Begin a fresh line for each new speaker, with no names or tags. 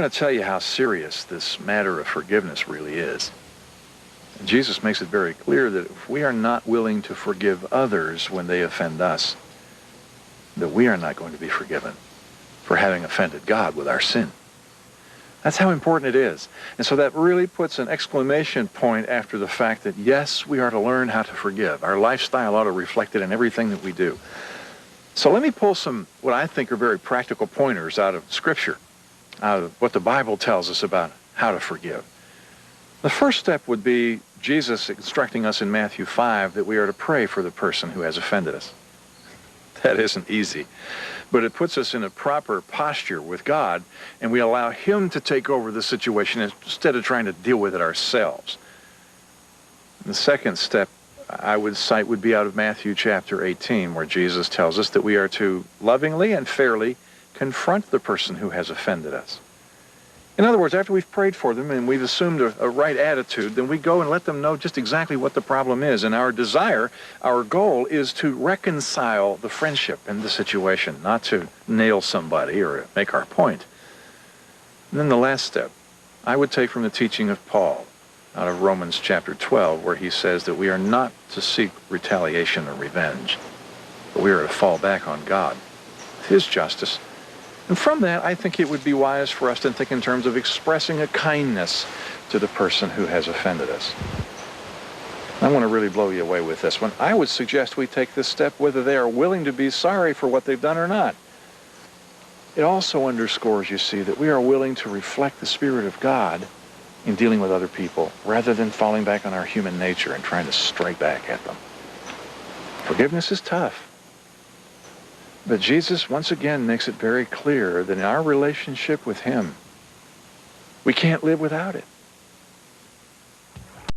want to tell you how serious this matter of forgiveness really is. And Jesus makes it very clear that if we are not willing to forgive others when they offend us, that we are not going to be forgiven for having offended God with our sin. That's how important it is. And so that really puts an exclamation point after the fact that, yes, we are to learn how to forgive. Our lifestyle ought to reflect it in everything that we do. So let me pull some, what I think are very practical pointers out of Scripture, out of what the Bible tells us about how to forgive. The first step would be Jesus instructing us in Matthew 5 that we are to pray for the person who has offended us. That isn't easy, but it puts us in a proper posture with God, and we allow Him to take over the situation instead of trying to deal with it ourselves. The second step I would cite would be out of Matthew chapter 18, where Jesus tells us that we are to lovingly and fairly confront the person who has offended us. In other words, after we've prayed for them and we've assumed a right attitude, then we go and let them know just exactly what the problem is. And our desire, our goal, is to reconcile the friendship and the situation, not to nail somebody or make our point. And then the last step I would take from the teaching of Paul out of Romans chapter 12, where he says that we are not to seek retaliation or revenge, but we are to fall back on God, His justice. And from that, I think it would be wise for us to think in terms of expressing a kindness to the person who has offended us. I want to really blow you away with this one. I would suggest we take this step whether they are willing to be sorry for what they've done or not. It also underscores, you see, that we are willing to reflect the Spirit of God in dealing with other people rather than falling back on our human nature and trying to strike back at them. Forgiveness is tough. But Jesus, once again, makes it very clear that in our relationship with Him, we can't live without it.